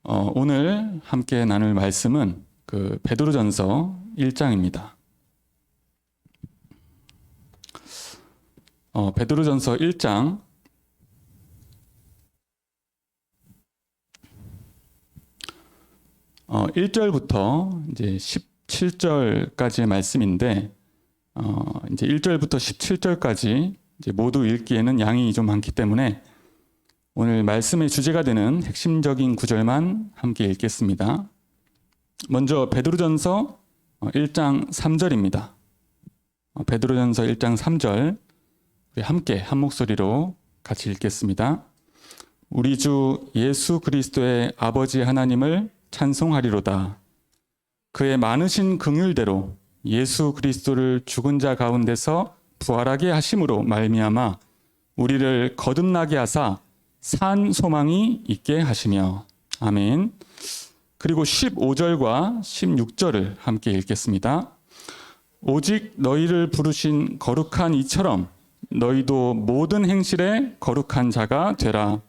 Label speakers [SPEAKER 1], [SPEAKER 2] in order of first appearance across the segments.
[SPEAKER 1] 오늘 함께 나눌 말씀은 베드로전서 1장입니다. 베드로전서 1장 1절부터 이제 17절까지의 말씀인데 이제 1절부터 17절까지 이제 모두 읽기에는 양이 좀 많기 때문에 오늘 말씀의 주제가 되는 핵심적인 구절만 함께 읽겠습니다. 먼저 베드로전서 1장 3절입니다. 베드로전서 1장 3절 우리 함께 한 목소리로 같이 읽겠습니다. 우리 주 예수 그리스도의 아버지 하나님을 찬송하리로다. 그의 많으신 긍휼대로 예수 그리스도를 죽은 자 가운데서 부활하게 하심으로 말미암아 우리를 거듭나게 하사 산 소망이 있게 하시며. 아멘. 그리고 15절과 16절을 함께 읽겠습니다. 오직 너희를 부르신 거룩한 이처럼 너희도 모든 행실에 거룩한 자가 되라.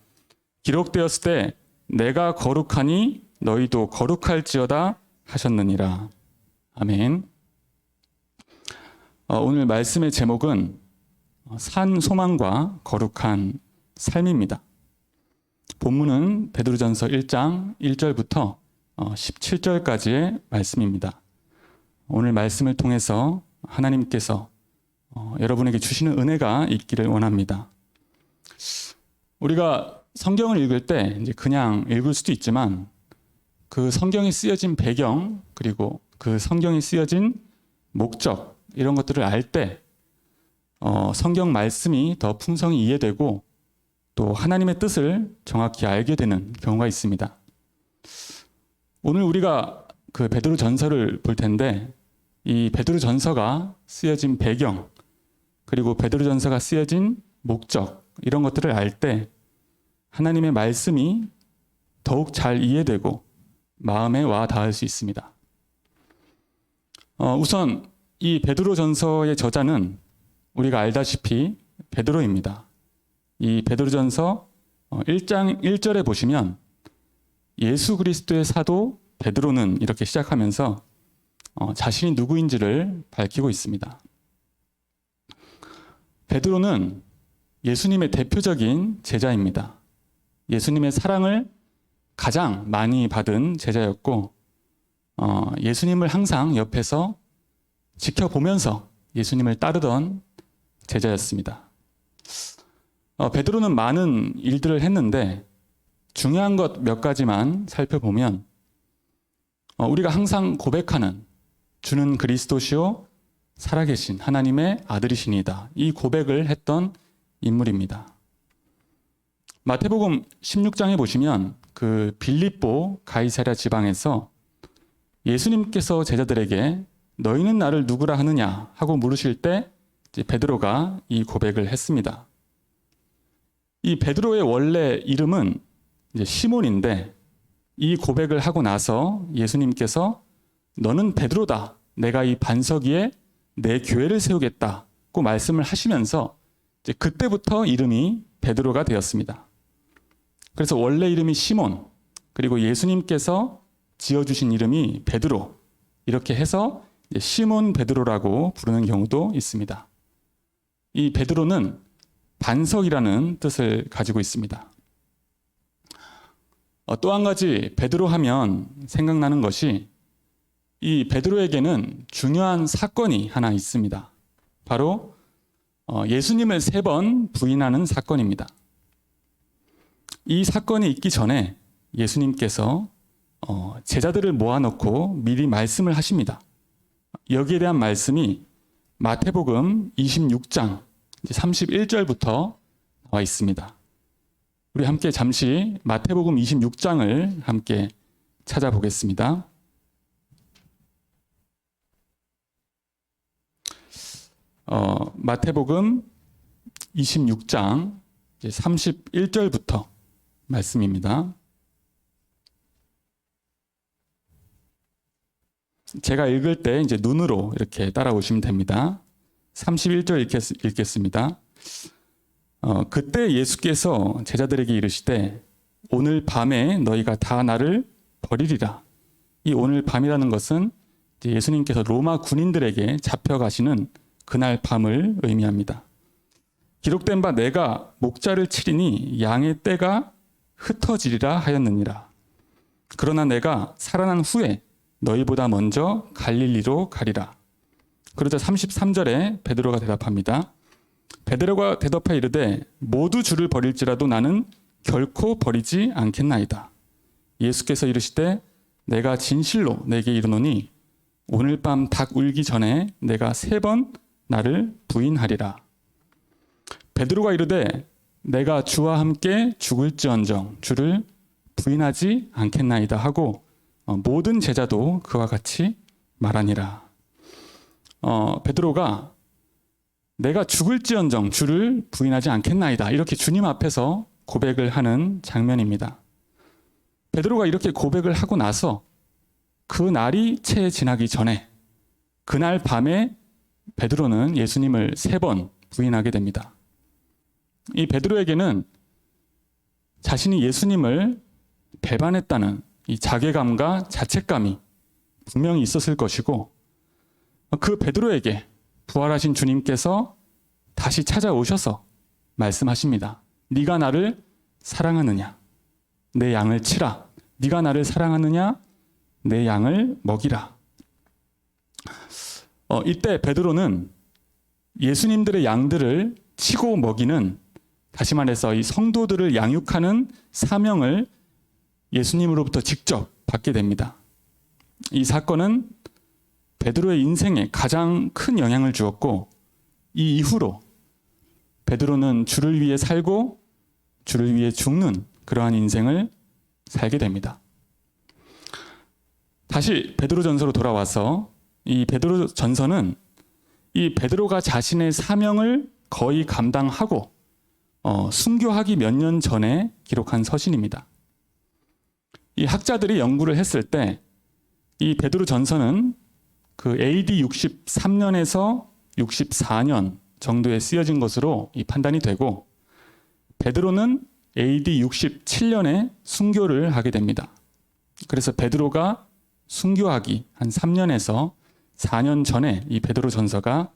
[SPEAKER 1] 기록되었을 때 내가 거룩하니 너희도 거룩할지어다 하셨느니라. 아멘. 오늘 말씀의 제목은 산 소망과 거룩한 삶입니다. 본문은 베드로전서 1장 1절부터 17절까지의 말씀입니다. 오늘 말씀을 통해서 하나님께서 여러분에게 주시는 은혜가 있기를 원합니다. 우리가 성경을 읽을 때 이제 그냥 읽을 수도 있지만 그 성경이 쓰여진 배경 그리고 그 성경이 쓰여진 목적 이런 것들을 알 때 성경 말씀이 더 풍성히 이해되고 또 하나님의 뜻을 정확히 알게 되는 경우가 있습니다. 오늘 우리가 그 베드로전서를 볼 텐데 이 베드로전서가 쓰여진 배경 그리고 베드로전서가 쓰여진 목적 이런 것들을 알 때 하나님의 말씀이 더욱 잘 이해되고 마음에 와 닿을 수 있습니다. 우선 이 베드로전서의 저자는 우리가 알다시피 베드로입니다. 이 베드로전서 1장 1절에 보시면 예수 그리스도의 사도 베드로는 이렇게 시작하면서 자신이 누구인지를 밝히고 있습니다. 베드로는 예수님의 대표적인 제자입니다. 예수님의 사랑을 가장 많이 받은 제자였고 예수님을 항상 옆에서 지켜보면서 예수님을 따르던 제자였습니다. 베드로는 많은 일들을 했는데 중요한 것 몇 가지만 살펴보면 우리가 항상 고백하는 주는 그리스도시요 살아계신 하나님의 아들이시니다. 이 고백을 했던 인물입니다. 마태복음 16장에 보시면 그 빌립보 가이사랴 지방에서 예수님께서 제자들에게 너희는 나를 누구라 하느냐 하고 물으실 때 베드로가 이 고백을 했습니다. 이 베드로의 원래 이름은 이제 시몬인데 이 고백을 하고 나서 예수님께서 너는 베드로다. 내가 이 반석 위에 내 교회를 세우겠다고 말씀을 하시면서 이제 그때부터 이름이 베드로가 되었습니다. 그래서 원래 이름이 시몬 그리고 예수님께서 지어주신 이름이 베드로 이렇게 해서 시몬 베드로라고 부르는 경우도 있습니다. 이 베드로는 반석이라는 뜻을 가지고 있습니다. 또 한 가지 베드로 하면 생각나는 것이 이 베드로에게는 중요한 사건이 하나 있습니다. 바로 예수님을 3번 부인하는 사건입니다. 이 사건이 있기 전에 예수님께서 제자들을 모아놓고 미리 말씀을 하십니다. 여기에 대한 말씀이 마태복음 26장 31절부터 나와 있습니다. 우리 함께 잠시 마태복음 26장을 함께 찾아보겠습니다. 마태복음 26장 31절부터 말씀입니다. 제가 읽을 때 이제 눈으로 이렇게 따라오시면 됩니다. 31절 읽겠습니다. 그때 예수께서 제자들에게 이르시되 오늘 밤에 너희가 다 나를 버리리라. 이 오늘 밤이라는 것은 예수님께서 로마 군인들에게 잡혀가시는 그날 밤을 의미합니다. 기록된 바 내가 목자를 치리니 양의 떼가 흩어지리라 하였느니라. 그러나 내가 살아난 후에 너희보다 먼저 갈릴리로 가리라. 그러자 33절에 베드로가 대답합니다. 베드로가 대답하여 이르되 모두 주를 버릴지라도 나는 결코 버리지 않겠나이다. 예수께서 이르시되 내가 진실로 내게 이르노니 오늘 밤 닭 울기 전에 내가 3번 나를 부인하리라. 베드로가 이르되 내가 주와 함께 죽을지언정 주를 부인하지 않겠나이다 하고 모든 제자도 그와 같이 말하니라. 베드로가 내가 죽을지언정 주를 부인하지 않겠나이다 이렇게 주님 앞에서 고백을 하는 장면입니다. 베드로가 이렇게 고백을 하고 나서 그 날이 채 지나기 전에 그날 밤에 베드로는 예수님을 3번 부인하게 됩니다. 이 베드로에게는 자신이 예수님을 배반했다는 이 자괴감과 자책감이 분명히 있었을 것이고 그 베드로에게 부활하신 주님께서 다시 찾아오셔서 말씀하십니다. 네가 나를 사랑하느냐? 내 양을 치라. 네가 나를 사랑하느냐? 내 양을 먹이라. 이때 베드로는 예수님들의 양들을 치고 먹이는, 다시 말해서 이 성도들을 양육하는 사명을 예수님으로부터 직접 받게 됩니다. 이 사건은 베드로의 인생에 가장 큰 영향을 주었고 이 이후로 베드로는 주를 위해 살고 주를 위해 죽는 그러한 인생을 살게 됩니다. 다시 베드로전서로 돌아와서 이 베드로전서는 이 베드로가 자신의 사명을 거의 감당하고 순교하기 몇 년 전에 기록한 서신입니다. 이 학자들이 연구를 했을 때 이 베드로전서는 그 AD 63년에서 64년 정도에 쓰여진 것으로 판단이 되고 베드로는 AD 67년에 순교를 하게 됩니다. 그래서 베드로가 순교하기 한 3년에서 4년 전에 이 베드로전서가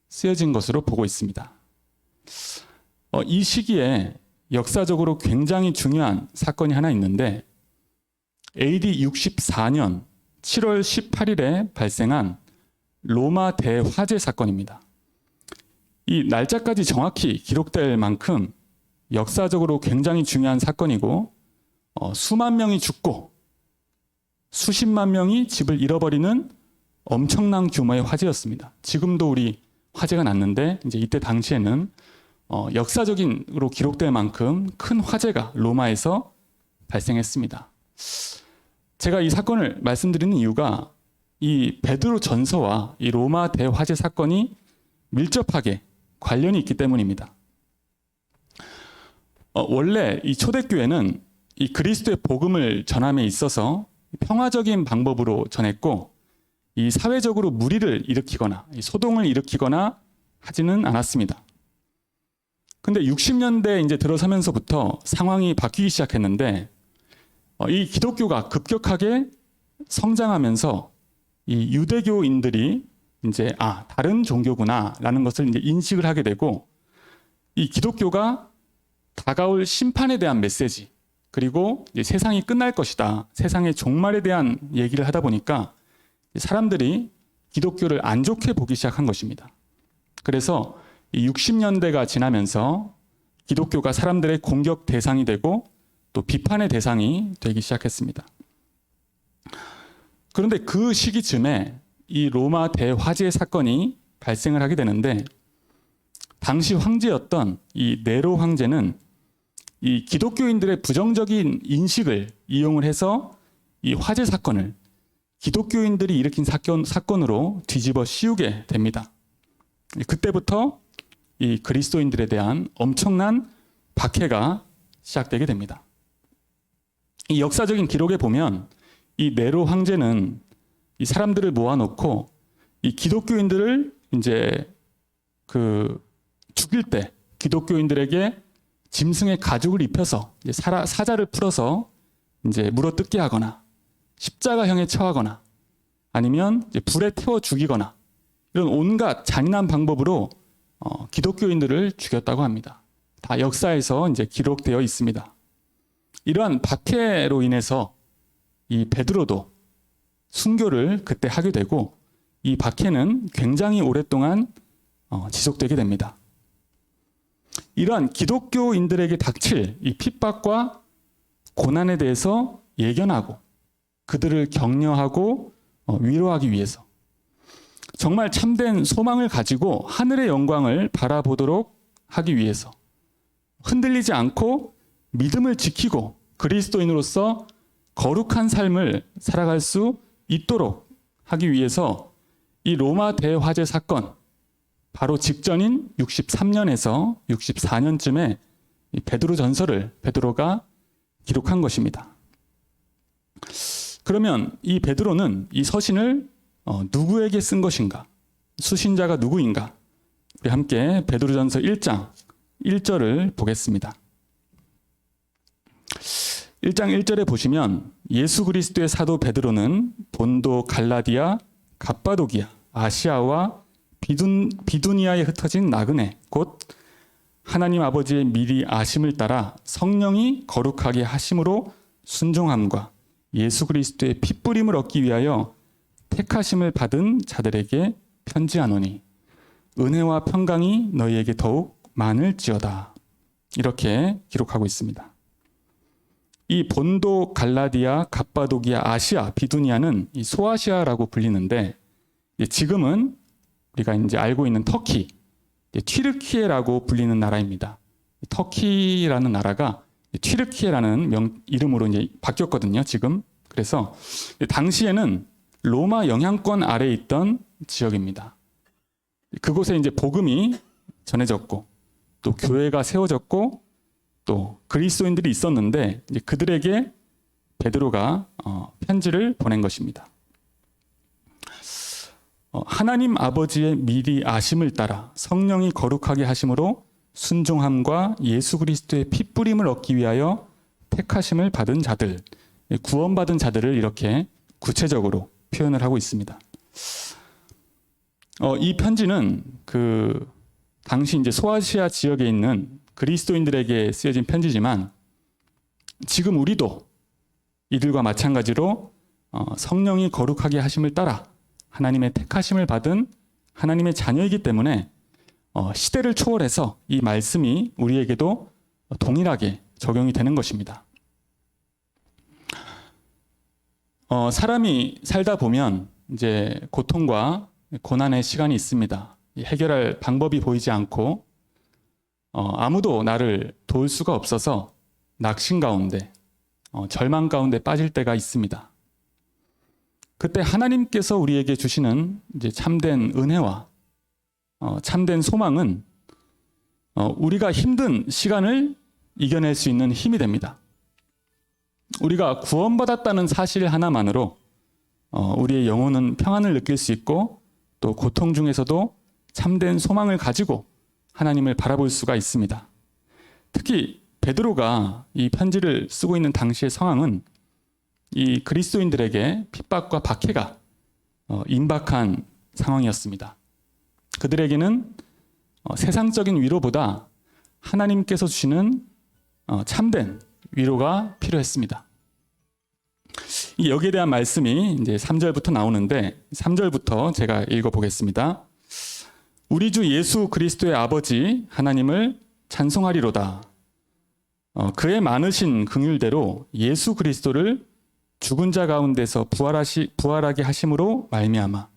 [SPEAKER 1] 쓰여진 것으로 보고 있습니다. 이 시기에 역사적으로 굉장히 중요한 사건이 하나 있는데 AD 64년 7월 18일에 발생한 로마 대화재 사건입니다. 이 날짜까지 정확히 기록될 만큼 역사적으로 굉장히 중요한 사건이고 수만 명이 죽고 수십만 명이 집을 잃어버리는 엄청난 규모의 화재였습니다. 지금도 우리 화재가 났는데 이제 이때 당시에는 역사적으로 기록될 만큼 큰 화재가 로마에서 발생했습니다. 제가 이 사건을 말씀드리는 이유가 이 베드로 전서와 이 로마 대화재 사건이 밀접하게 관련이 있기 때문입니다. 원래 이 초대교회는 이 그리스도의 복음을 전함에 있어서 평화적인 방법으로 전했고 이 사회적으로 무리를 일으키거나 소동을 일으키거나 하지는 않았습니다. 근데 60년대 이제 들어서면서부터 상황이 바뀌기 시작했는데 이 기독교가 급격하게 성장하면서 이 유대교인들이 이제 다른 종교구나라는 것을 이제 인식을 하게 되고 이 기독교가 다가올 심판에 대한 메시지 그리고 이제 세상이 끝날 것이다. 세상의 종말에 대한 얘기를 하다 보니까 사람들이 기독교를 안 좋게 보기 시작한 것입니다. 그래서 이 60년대가 지나면서 기독교가 사람들의 공격 대상이 되고 또 비판의 대상이 되기 시작했습니다. 그런데 그 시기쯤에 이 로마 대화재 사건이 발생을 하게 되는데 당시 황제였던 이 네로 황제는 이 기독교인들의 부정적인 인식을 이용을 해서 이 화재 사건을 기독교인들이 일으킨 사건으로 뒤집어 씌우게 됩니다. 그때부터 이 그리스도인들에 대한 엄청난 박해가 시작되게 됩니다. 이 역사적인 기록에 보면 이 네로 황제는 이 사람들을 모아놓고 이 기독교인들을 이제 죽일 때 기독교인들에게 짐승의 가죽을 입혀서 이제 사자를 풀어서 이제 물어뜯게 하거나 십자가형에 처하거나 아니면 이제 불에 태워 죽이거나 이런 온갖 잔인한 방법으로 기독교인들을 죽였다고 합니다. 다 역사에서 이제 기록되어 있습니다. 이러한 박해로 인해서 이 베드로도 순교를 그때 하게 되고 이 박해는 굉장히 오랫동안 지속되게 됩니다. 이러한 기독교인들에게 닥칠 이 핍박과 고난에 대해서 예견하고 그들을 격려하고 위로하기 위해서 정말 참된 소망을 가지고 하늘의 영광을 바라보도록 하기 위해서 흔들리지 않고 믿음을 지키고 그리스도인으로서 거룩한 삶을 살아갈 수 있도록 하기 위해서 이 로마 대화재 사건 바로 직전인 63년에서 64년쯤에 베드로 전서를 베드로가 기록한 것입니다. 그러면 이 베드로는 이 서신을 누구에게 쓴 것인가? 수신자가 누구인가? 우리 함께 베드로전서 1장 1절을 보겠습니다. 1장 1절에 보시면 예수 그리스도의 사도 베드로는 본도, 갈라디아, 갑바도기아, 아시아와 비두니아에 흩어진 나그네 곧 하나님 아버지의 미리 아심을 따라 성령이 거룩하게 하심으로 순종함과 예수 그리스도의 핏부림을 얻기 위하여 택하심을 받은 자들에게 편지하노니 은혜와 평강이 너희에게 더욱 많을지어다. 이렇게 기록하고 있습니다. 이 본도, 갈라디아, 갑바도기아, 아시아, 비두니아는 이 소아시아라고 불리는데 지금은 우리가 이제 알고 있는 터키, 튀르키예라고 불리는 나라입니다. 터키라는 나라가 튀르키예라는 이름으로 이제 바뀌었거든요, 지금. 그래서 당시에는 로마 영향권 아래에 있던 지역입니다. 그곳에 이제 복음이 전해졌고, 또 교회가 세워졌고, 또 그리스도인들이 있었는데 이제 그들에게 베드로가 편지를 보낸 것입니다. 하나님 아버지의 미리 아심을 따라 성령이 거룩하게 하심으로 순종함과 예수 그리스도의 핏부림을 얻기 위하여 택하심을 받은 자들, 구원받은 자들을 이렇게 구체적으로 표현을 하고 있습니다. 이 편지는 그 당시 이제 소아시아 지역에 있는 그리스도인들에게 쓰여진 편지지만 지금 우리도 이들과 마찬가지로 성령이 거룩하게 하심을 따라 하나님의 택하심을 받은 하나님의 자녀이기 때문에 시대를 초월해서 이 말씀이 우리에게도 동일하게 적용이 되는 것입니다. 사람이 살다 보면 이제 고통과 고난의 시간이 있습니다. 해결할 방법이 보이지 않고 아무도 나를 도울 수가 없어서 낙심 가운데 절망 가운데 빠질 때가 있습니다. 그때 하나님께서 우리에게 주시는 이제 참된 은혜와 참된 소망은 우리가 힘든 시간을 이겨낼 수 있는 힘이 됩니다. 우리가 구원받았다는 사실 하나만으로 우리의 영혼은 평안을 느낄 수 있고 또 고통 중에서도 참된 소망을 가지고 하나님을 바라볼 수가 있습니다. 특히 베드로가 이 편지를 쓰고 있는 당시의 상황은 이 그리스도인들에게 핍박과 박해가 임박한 상황이었습니다. 그들에게는 세상적인 위로보다 하나님께서 주시는 참된 위로가 필요했습니다. 여기에 대한 말씀이 이제 3절부터 나오는데 3절부터 제가 읽어보겠습니다. 우리 주 예수 그리스도의 아버지 하나님을 찬송하리로다. 그의 많으신 긍휼대로 예수 그리스도를 죽은 자 가운데서 부활하게 하심으로 말미암아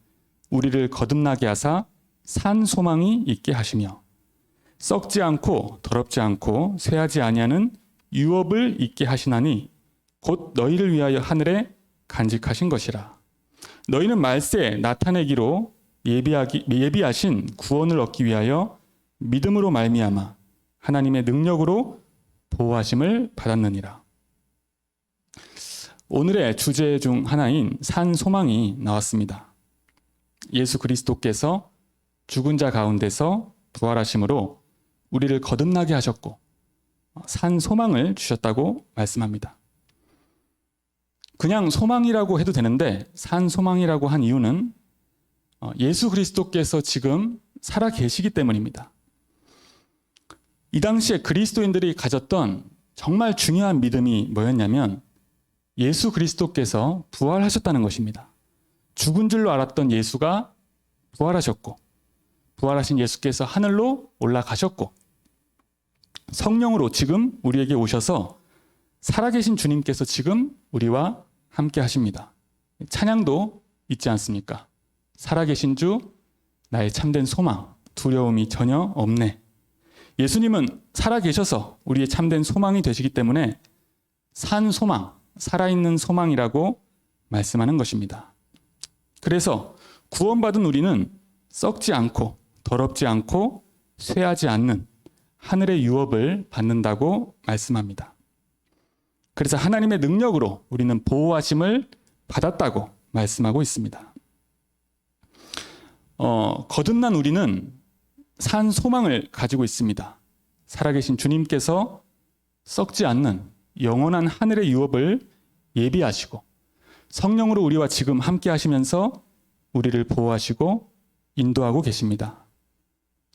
[SPEAKER 1] 우리를 거듭나게 하사 산 소망이 있게 하시며 썩지 않고 더럽지 않고 쇠하지 아니하는 유업을 있게 하시나니 곧 너희를 위하여 하늘에 간직하신 것이라. 너희는 말세 나타내기로 예비하신 구원을 얻기 위하여 믿음으로 말미암아 하나님의 능력으로 보호하심을 받았느니라. 오늘의 주제 중 하나인 산 소망이 나왔습니다. 예수 그리스도께서 죽은 자 가운데서 부활하심으로 우리를 거듭나게 하셨고 산 소망을 주셨다고 말씀합니다. 그냥 소망이라고 해도 되는데 산 소망이라고 한 이유는 예수 그리스도께서 지금 살아 계시기 때문입니다. 이 당시에 그리스도인들이 가졌던 정말 중요한 믿음이 뭐였냐면 예수 그리스도께서 부활하셨다는 것입니다. 죽은 줄로 알았던 예수가 부활하셨고, 부활하신 예수께서 하늘로 올라가셨고, 성령으로 지금 우리에게 오셔서 살아계신 주님께서 지금 우리와 함께 하십니다. 찬양도 있지 않습니까? 살아계신 주, 나의 참된 소망, 두려움이 전혀 없네. 예수님은 살아계셔서 우리의 참된 소망이 되시기 때문에 산 소망, 살아있는 소망이라고 말씀하는 것입니다. 그래서 구원받은 우리는 썩지 않고 더럽지 않고 쇠하지 않는 하늘의 유업을 받는다고 말씀합니다. 그래서 하나님의 능력으로 우리는 보호하심을 받았다고 말씀하고 있습니다. 거듭난 우리는 산 소망을 가지고 있습니다. 살아계신 주님께서 썩지 않는 영원한 하늘의 유업을 예비하시고 성령으로 우리와 지금 함께 하시면서 우리를 보호하시고 인도하고 계십니다.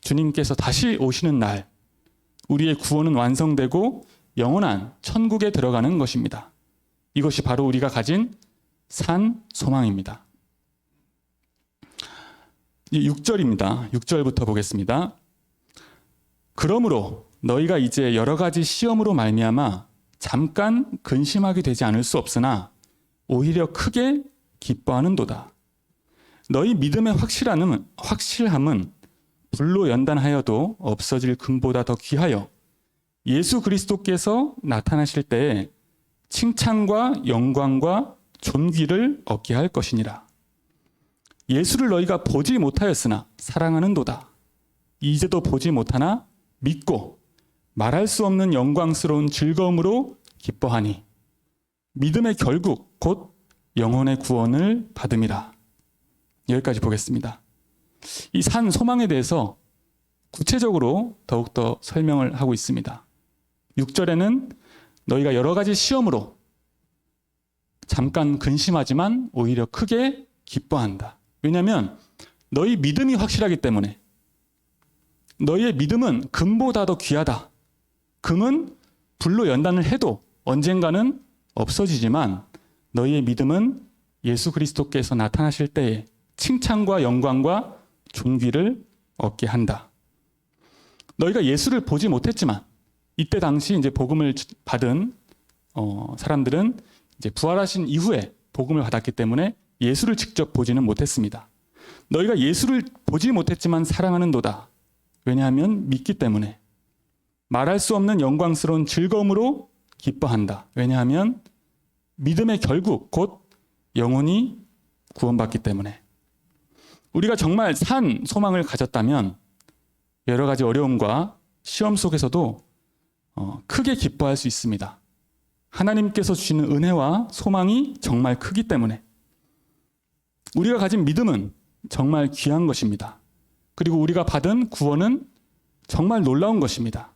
[SPEAKER 1] 주님께서 다시 오시는 날 우리의 구원은 완성되고 영원한 천국에 들어가는 것입니다. 이것이 바로 우리가 가진 산 소망입니다. 6절입니다. 6절부터 보겠습니다. 그러므로 너희가 이제 여러 가지 시험으로 말미암아 잠깐 근심하게 되지 않을 수 없으나 오히려 크게 기뻐하는도다. 너희 믿음의 확실함은 불로 연단하여도 없어질 금보다 더 귀하여 예수 그리스도께서 나타나실 때에 칭찬과 영광과 존귀를 얻게 할 것이니라. 예수를 너희가 보지 못하였으나 사랑하는도다. 이제도 보지 못하나 믿고 말할 수 없는 영광스러운 즐거움으로 기뻐하니 믿음의 결국 곧 영혼의 구원을 받음이라. 여기까지 보겠습니다. 이 산 소망에 대해서 구체적으로 더욱더 설명을 하고 있습니다. 6절에는 너희가 여러 가지 시험으로 잠깐 근심하지만 오히려 크게 기뻐한다. 왜냐하면 너희 믿음이 확실하기 때문에. 너희의 믿음은 금보다 더 귀하다. 금은 불로 연단을 해도 언젠가는 없어지지만 너희의 믿음은 예수 그리스도께서 나타나실 때에 칭찬과 영광과 존귀를 얻게 한다. 너희가 예수를 보지 못했지만 이때 당시 이제 복음을 받은 사람들은 이제 부활하신 이후에 복음을 받았기 때문에 예수를 직접 보지는 못했습니다. 너희가 예수를 보지 못했지만 사랑하는도다. 왜냐하면 믿기 때문에. 말할 수 없는 영광스러운 즐거움으로 기뻐한다. 왜냐하면 믿음의 결국 곧 영혼이 구원받기 때문에. 우리가 정말 산 소망을 가졌다면 여러 가지 어려움과 시험 속에서도 크게 기뻐할 수 있습니다. 하나님께서 주시는 은혜와 소망이 정말 크기 때문에. 우리가 가진 믿음은 정말 귀한 것입니다. 그리고 우리가 받은 구원은 정말 놀라운 것입니다.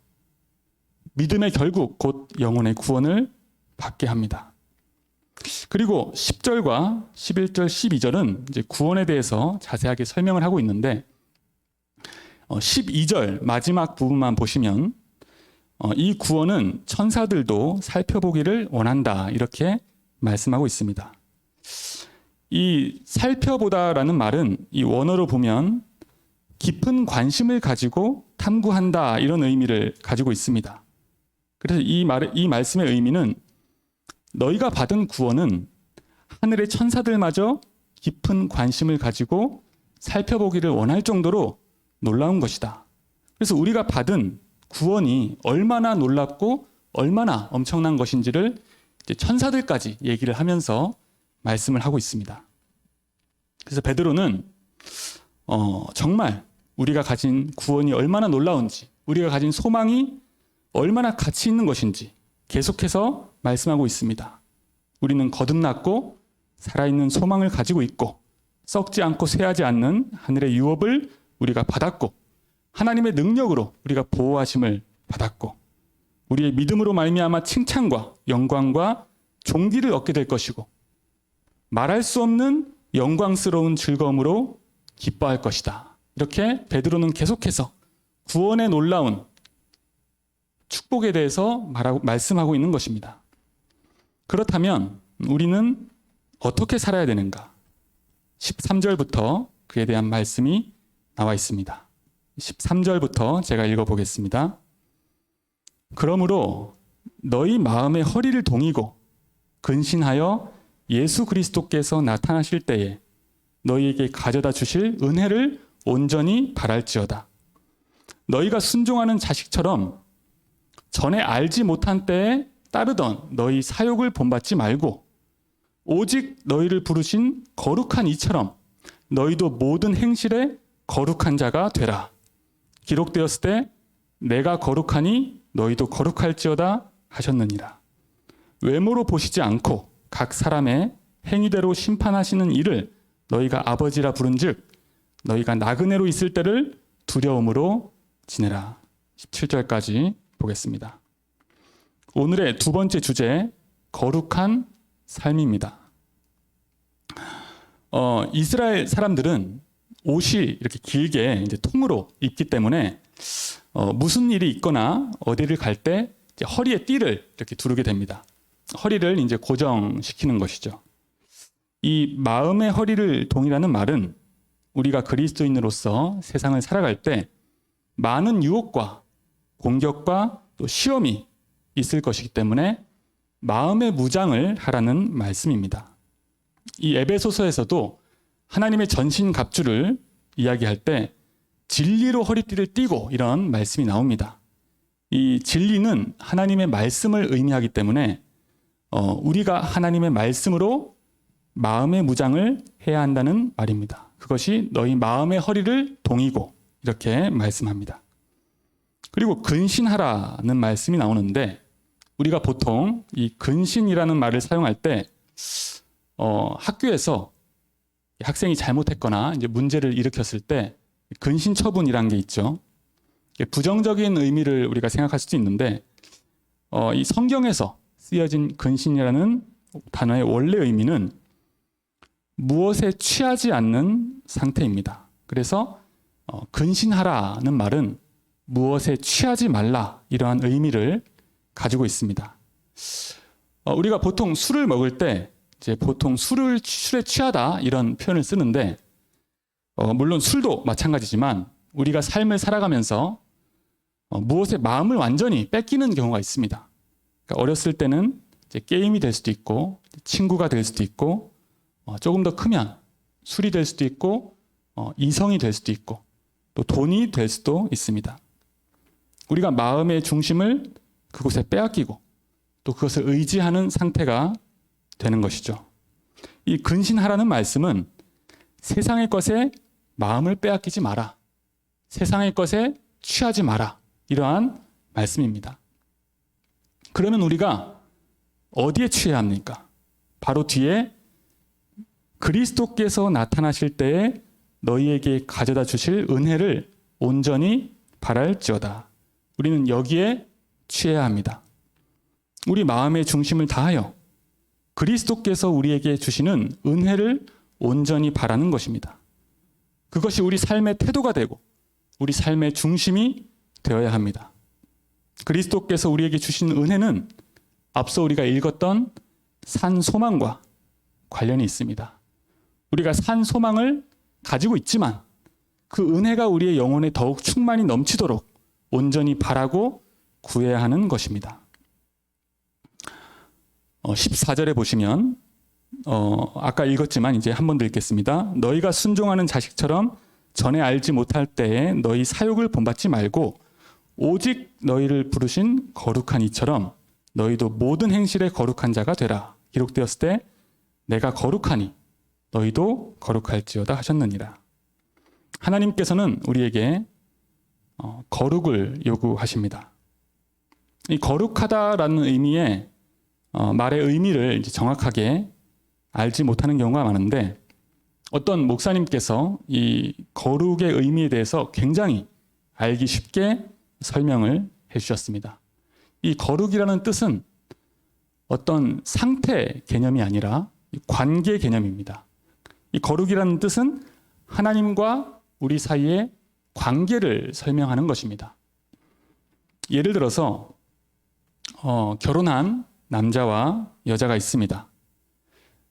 [SPEAKER 1] 믿음의 결국 곧 영혼의 구원을 받게 합니다. 그리고 10절과 11절, 12절은 이제 구원에 대해서 자세하게 설명을 하고 있는데 12절 마지막 부분만 보시면 이 구원은 천사들도 살펴보기를 원한다 이렇게 말씀하고 있습니다. 이 살펴보다라는 말은 이 원어로 보면 깊은 관심을 가지고 탐구한다 이런 의미를 가지고 있습니다. 그래서 이 말씀의 의미는 너희가 받은 구원은 하늘의 천사들마저 깊은 관심을 가지고 살펴보기를 원할 정도로 놀라운 것이다. 그래서 우리가 받은 구원이 얼마나 놀랍고 얼마나 엄청난 것인지를 이제 천사들까지 얘기를 하면서 말씀을 하고 있습니다. 그래서 베드로는 정말 우리가 가진 구원이 얼마나 놀라운지, 우리가 가진 소망이 얼마나 가치 있는 것인지 계속해서 말씀하고 있습니다. 우리는 거듭났고 살아있는 소망을 가지고 있고 썩지 않고 쇠하지 않는 하늘의 유업을 우리가 받았고 하나님의 능력으로 우리가 보호하심을 받았고 우리의 믿음으로 말미암아 칭찬과 영광과 존귀를 얻게 될 것이고 말할 수 없는 영광스러운 즐거움으로 기뻐할 것이다. 이렇게 베드로는 계속해서 구원의 놀라운 축복에 대해서 말씀하고 있는 것입니다. 그렇다면 우리는 어떻게 살아야 되는가? 13절부터 그에 대한 말씀이 나와 있습니다. 13절부터 제가 읽어보겠습니다. 그러므로 너희 마음의 허리를 동이고 근신하여 예수 그리스도께서 나타나실 때에 너희에게 가져다 주실 은혜를 온전히 바랄지어다. 너희가 순종하는 자식처럼 전에 알지 못한 때에 따르던 너희 사욕을 본받지 말고 오직 너희를 부르신 거룩한 이처럼 너희도 모든 행실에 거룩한 자가 되라. 기록되었을 때 내가 거룩하니 너희도 거룩할지어다 하셨느니라. 외모로 보시지 않고 각 사람의 행위대로 심판하시는 이를 너희가 아버지라 부른즉 너희가 나그네로 있을 때를 두려움으로 지내라. 17절까지 보겠습니다. 오늘의 두 번째 주제, 거룩한 삶입니다. 이스라엘 사람들은 옷이 이렇게 길게 이제 통으로 입기 때문에 무슨 일이 있거나 어디를 갈 때 허리에 띠를 이렇게 두르게 됩니다. 허리를 이제 고정시키는 것이죠. 이 마음의 허리를 동이라는 말은 우리가 그리스도인으로서 세상을 살아갈 때 많은 유혹과 공격과 또 시험이 있을 것이기 때문에 마음의 무장을 하라는 말씀입니다. 이 에베소서에서도 하나님의 전신 갑주를 이야기할 때 진리로 허리띠를 띠고 이런 말씀이 나옵니다. 이 진리는 하나님의 말씀을 의미하기 때문에 우리가 하나님의 말씀으로 마음의 무장을 해야 한다는 말입니다. 그것이 너희 마음의 허리를 동이고 이렇게 말씀합니다. 그리고 근신하라는 말씀이 나오는데 우리가 보통 이 근신이라는 말을 사용할 때 학교에서 학생이 잘못했거나 이제 문제를 일으켰을 때 근신 처분이라는 게 있죠. 부정적인 의미를 우리가 생각할 수도 있는데 이 성경에서 쓰여진 근신이라는 단어의 원래 의미는 무엇에 취하지 않는 상태입니다. 그래서 근신하라는 말은 무엇에 취하지 말라 이러한 의미를 가지고 있습니다. 우리가 보통 술을 먹을 때 이제 보통 술에 취하다 이런 표현을 쓰는데 물론 술도 마찬가지지만 우리가 삶을 살아가면서 무엇에 마음을 완전히 뺏기는 경우가 있습니다. 그러니까 어렸을 때는 이제 게임이 될 수도 있고 친구가 될 수도 있고 조금 더 크면 술이 될 수도 있고 이성이 될 수도 있고 또 돈이 될 수도 있습니다. 우리가 마음의 중심을 그곳에 빼앗기고 또 그것을 의지하는 상태가 되는 것이죠. 이 근신하라는 말씀은 세상의 것에 마음을 빼앗기지 마라. 세상의 것에 취하지 마라. 이러한 말씀입니다. 그러면 우리가 어디에 취해야 합니까? 바로 뒤에 그리스도께서 나타나실 때에 너희에게 가져다 주실 은혜를 온전히 바랄지어다. 우리는 여기에 취해야 합니다. 우리 마음의 중심을 다하여 그리스도께서 우리에게 주시는 은혜를 온전히 바라는 것입니다. 그것이 우리 삶의 태도가 되고 우리 삶의 중심이 되어야 합니다. 그리스도께서 우리에게 주신 은혜는 앞서 우리가 읽었던 산 소망과 관련이 있습니다. 우리가 산 소망을 가지고 있지만 그 은혜가 우리의 영혼에 더욱 충만히 넘치도록 온전히 바라고 구해야 하는 것입니다. 14절에 보시면 아까 읽었지만 이제 한 번 더 읽겠습니다. 너희가 순종하는 자식처럼 전에 알지 못할 때에 너희 사욕을 본받지 말고 오직 너희를 부르신 거룩한 이처럼 너희도 모든 행실에 거룩한 자가 되라. 기록되었을 때 내가 거룩하니 너희도 거룩할지어다 하셨느니라. 하나님께서는 우리에게 거룩을 요구하십니다. 이 거룩하다라는 의미의 말의 의미를 이제 정확하게 알지 못하는 경우가 많은데 어떤 목사님께서 이 거룩의 의미에 대해서 굉장히 알기 쉽게 설명을 해주셨습니다. 이 거룩이라는 뜻은 어떤 상태 개념이 아니라 관계 개념입니다. 이 거룩이라는 뜻은 하나님과 우리 사이의 관계를 설명하는 것입니다. 예를 들어서 결혼한 남자와 여자가 있습니다.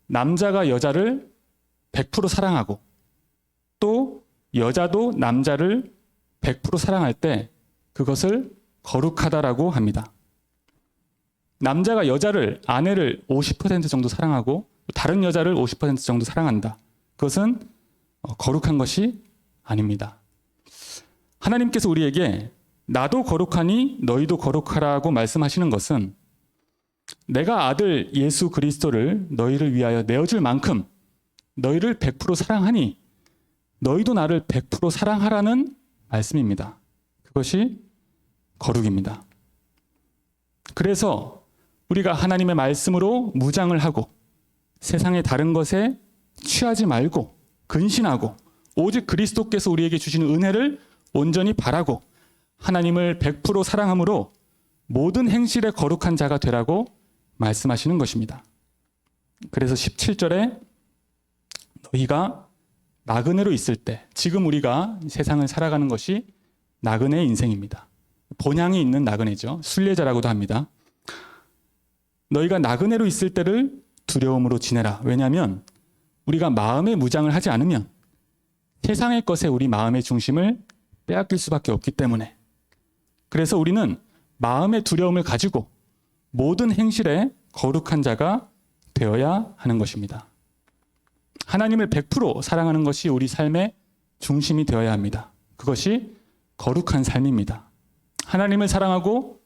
[SPEAKER 1] 남자가 여자를 100% 사랑하고 또 여자도 남자를 100% 사랑할 때 그것을 거룩하다라고 합니다. 남자가 여자를, 아내를 50% 정도 사랑하고 다른 여자를 50% 정도 사랑한다. 그것은 거룩한 것이 아닙니다. 하나님께서 우리에게 나도 거룩하니 너희도 거룩하라고 말씀하시는 것은 내가 아들 예수 그리스도를 너희를 위하여 내어줄 만큼 너희를 100% 사랑하니 너희도 나를 100% 사랑하라는 말씀입니다. 그것이 거룩입니다. 그래서 우리가 하나님의 말씀으로 무장을 하고 세상의 다른 것에 취하지 말고 근신하고 오직 그리스도께서 우리에게 주시는 은혜를 온전히 바라고 하나님을 100% 사랑함으로 모든 행실에 거룩한 자가 되라고 말씀하시는 것입니다. 그래서 17절에 너희가 나그네로 있을 때, 지금 우리가 세상을 살아가는 것이 나그네의 인생입니다. 본향이 있는 나그네죠. 순례자라고도 합니다. 너희가 나그네로 있을 때를 두려움으로 지내라. 왜냐하면 우리가 마음의 무장을 하지 않으면 세상의 것에 우리 마음의 중심을 빼앗길 수밖에 없기 때문에, 그래서 우리는 마음의 두려움을 가지고 모든 행실에 거룩한 자가 되어야 하는 것입니다. 하나님을 100% 사랑하는 것이 우리 삶의 중심이 되어야 합니다. 그것이 거룩한 삶입니다. 하나님을 사랑하고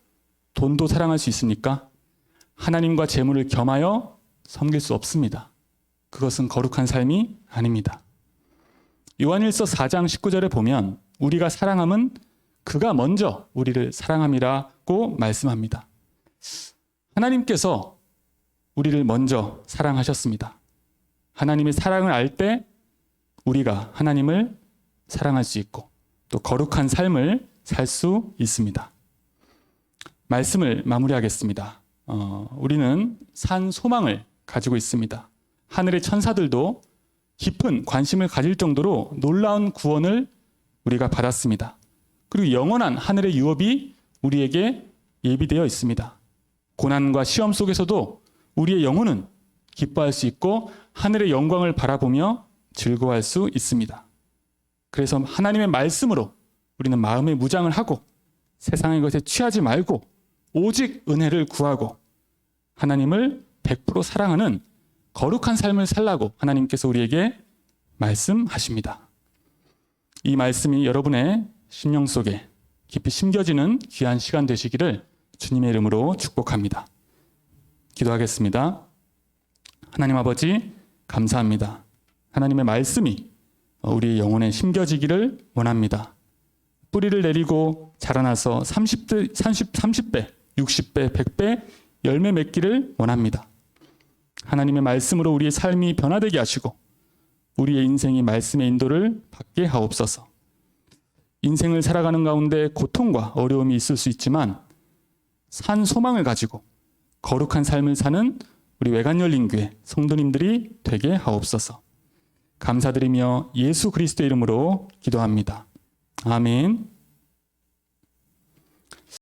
[SPEAKER 1] 돈도 사랑할 수 있습니까? 하나님과 재물을 겸하여 섬길 수 없습니다. 그것은 거룩한 삶이 아닙니다. 요한일서 4장 19절에 보면 우리가 사랑함은 그가 먼저 우리를 사랑함이라고 말씀합니다. 하나님께서 우리를 먼저 사랑하셨습니다. 하나님의 사랑을 알 때 우리가 하나님을 사랑할 수 있고 또 거룩한 삶을 살 수 있습니다. 말씀을 마무리하겠습니다. 우리는 산 소망을 가지고 있습니다. 하늘의 천사들도 깊은 관심을 가질 정도로 놀라운 구원을 우리가 받았습니다. 그리고 영원한 하늘의 유업이 우리에게 예비되어 있습니다. 고난과 시험 속에서도 우리의 영혼은 기뻐할 수 있고 하늘의 영광을 바라보며 즐거워할 수 있습니다. 그래서 하나님의 말씀으로 우리는 마음의 무장을 하고 세상의 것에 취하지 말고 오직 은혜를 구하고 하나님을 100% 사랑하는 거룩한 삶을 살라고 하나님께서 우리에게 말씀하십니다. 이 말씀이 여러분의 심령 속에 깊이 심겨지는 귀한 시간 되시기를 주님의 이름으로 축복합니다. 기도하겠습니다. 하나님 아버지 감사합니다. 하나님의 말씀이 우리 영혼에 심겨지기를 원합니다. 뿌리를 내리고 자라나서 30배, 60배, 100배 열매 맺기를 원합니다. 하나님의 말씀으로 우리의 삶이 변화되게 하시고 우리의 인생이 말씀의 인도를 받게 하옵소서. 인생을 살아가는 가운데 고통과 어려움이 있을 수 있지만 산 소망을 가지고 거룩한 삶을 사는 우리 외관열린교회 성도님들이 되게 하옵소서. 감사드리며 예수 그리스도의 이름으로 기도합니다. 아멘.